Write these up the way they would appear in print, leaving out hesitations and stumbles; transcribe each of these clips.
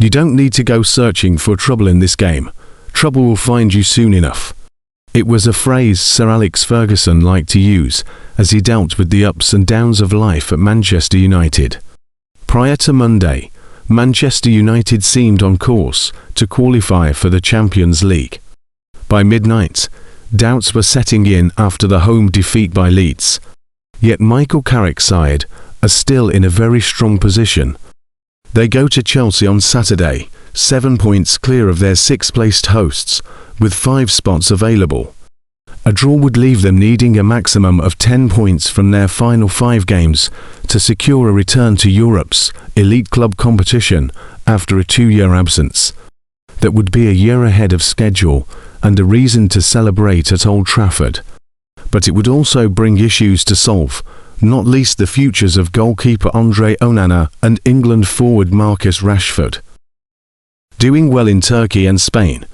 You don't need to go searching for trouble in this game. Trouble will find you soon enough. It was a phrase Sir Alex Ferguson liked to use as he dealt with the ups and downs of life at Manchester United. Prior to Monday, Manchester United seemed on course to qualify for the Champions League. By midnight, doubts were setting in after the home defeat by Leeds. Yet Michael Carrick's side are still in a very strong position. They go to Chelsea on Saturday, 7 points clear of their sixth-placed hosts, with 5 spots available. A draw would leave them needing a maximum of 10 points from their final 5 games to secure a return to Europe's elite club competition after a 2-year absence. That would be a year ahead of schedule and a reason to celebrate at Old Trafford. But it would also bring issues to solve, not least the futures of goalkeeper Andre Onana and England forward Marcus Rashford. Doing well in Turkey and Spain,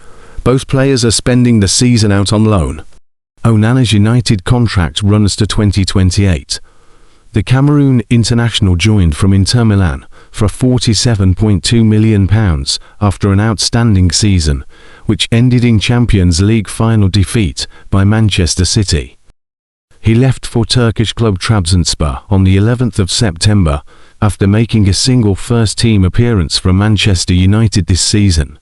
both players are spending the season out on loan. Onana's United contract runs to 2028. The Cameroon international joined from Inter Milan for £47.2 million after an outstanding season, which ended in Champions League final defeat by Manchester City. He left for Turkish club Trabzonspor on the 11th of September after making a single first-team appearance for Manchester United this season,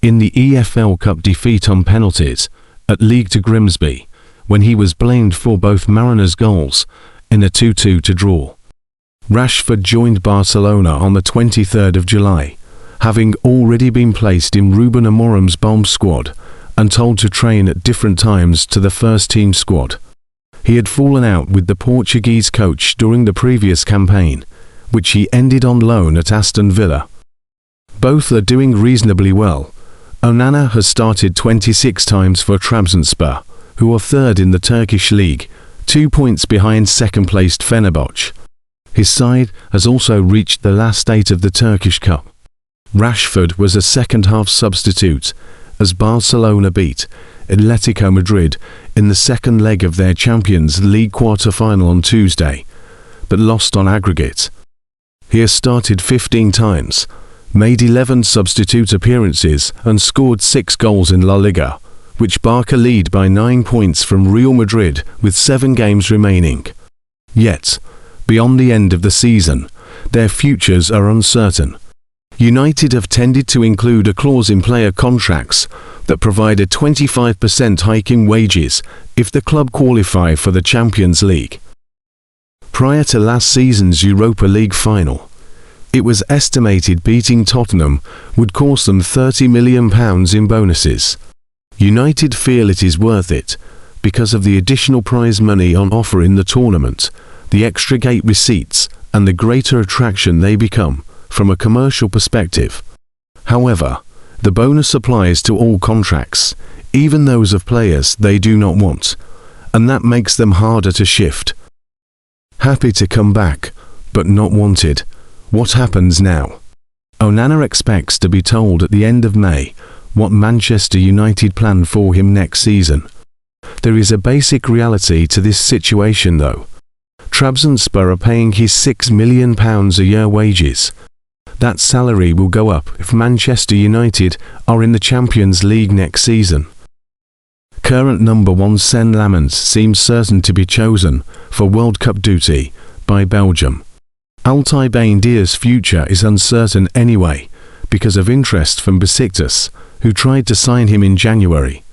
in the EFL Cup defeat on penalties at League to Grimsby, when he was blamed for both Mariners' goals in a 2-2 draw. Rashford joined Barcelona on the 23rd of July, having already been placed in Ruben Amorim's bomb squad and told to train at different times to the first-team squad. He had fallen out with the Portuguese coach during the previous campaign, which he ended on loan at Aston Villa. Both are doing reasonably well. Onana has started 26 times for Trabzonspor, who are third in the Turkish league, 2 points behind second-placed Fenerbahce. His side has also reached the last 8 of the Turkish Cup. Rashford was a second-half substitute as Barcelona beat Atletico Madrid in the second leg of their Champions League quarter-final on Tuesday, but lost on aggregate. He has started 15 times, made 11 substitute appearances and scored 6 goals in La Liga, which Barca lead by 9 points from Real Madrid with 7 games remaining. Yet, beyond the end of the season, their futures are uncertain. United have tended to include a clause in player contracts that provide a 25% hike in wages if the club qualify for the Champions League. Prior to last season's Europa League final, it was estimated beating Tottenham would cost them £30 million in bonuses. United feel it is worth it because of the additional prize money on offer in the tournament, the extra gate receipts, and the greater attraction they become from a commercial perspective. However, the bonus applies to all contracts, even those of players they do not want, and that makes them harder to shift. Happy to come back, but not wanted. What happens now? Onana expects to be told at the end of May what Manchester United plan for him next season. There is a basic reality to this situation though. Trabzonspor are paying his £6 million a year wages. That salary will go up if Manchester United are in the Champions League next season. Current number 1 Sen Lammens seems certain to be chosen for World Cup duty by Belgium. Altay Bayindir's future is uncertain anyway because of interest from Besiktas, who tried to sign him in January,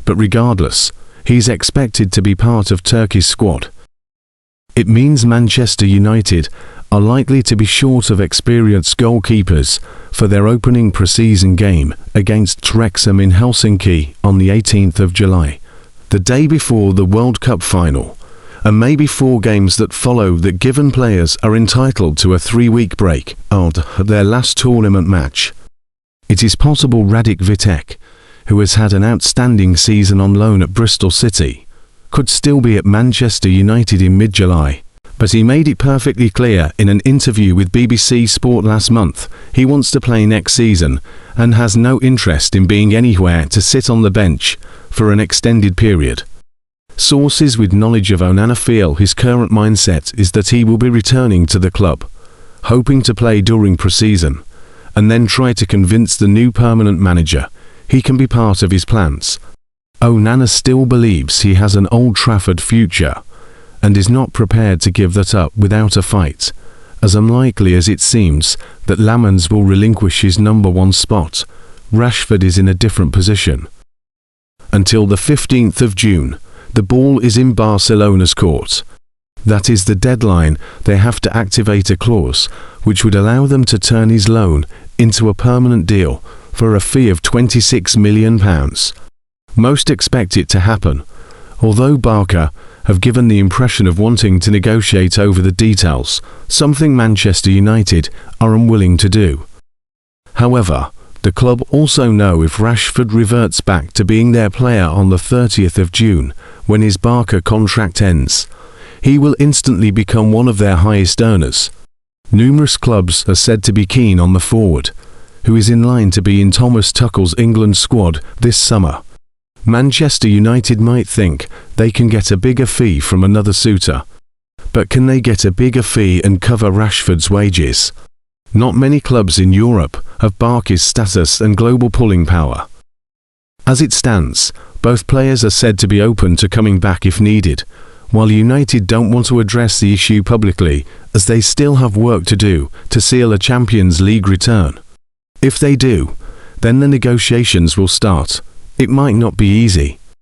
but regardless, he's expected to be part of Turkey's squad. It means Manchester United are likely to be short of experienced goalkeepers for their opening pre-season game against Wrexham in Helsinki on the 18th of July, the day before the World Cup final, and maybe 4 games that follow that given players are entitled to a 3-week break after their last tournament match. It is possible Radik Vitek, who has had an outstanding season on loan at Bristol City, could still be at Manchester United in mid-July, but he made it perfectly clear in an interview with BBC Sport last month he wants to play next season and has no interest in being anywhere to sit on the bench for an extended period. Sources with knowledge of Onana feel his current mindset is that he will be returning to the club, hoping to play during pre-season, and then try to convince the new permanent manager he can be part of his plans. Onana still believes he has an Old Trafford future, and is not prepared to give that up without a fight, as unlikely as it seems that Lamans will relinquish his number 1 spot. Rashford is in a different position. Until the 15th of June, the ball is in Barcelona's court. That is the deadline. They have to activate a clause which would allow them to turn his loan into a permanent deal for a fee of £26 million. Most expect it to happen, although Barca have given the impression of wanting to negotiate over the details, something Manchester United are unwilling to do. However, the club also know if Rashford reverts back to being their player on the 30th of June, when his Barca contract ends, he will instantly become one of their highest earners. Numerous clubs are said to be keen on the forward, who is in line to be in Thomas Tuchel's England squad this summer. Manchester United might think they can get a bigger fee from another suitor. But can they get a bigger fee and cover Rashford's wages? Not many clubs in Europe have Barca's status and global pulling power. As it stands, both players are said to be open to coming back if needed, while United don't want to address the issue publicly, as they still have work to do to seal a Champions League return. If they do, then the negotiations will start. It might not be easy.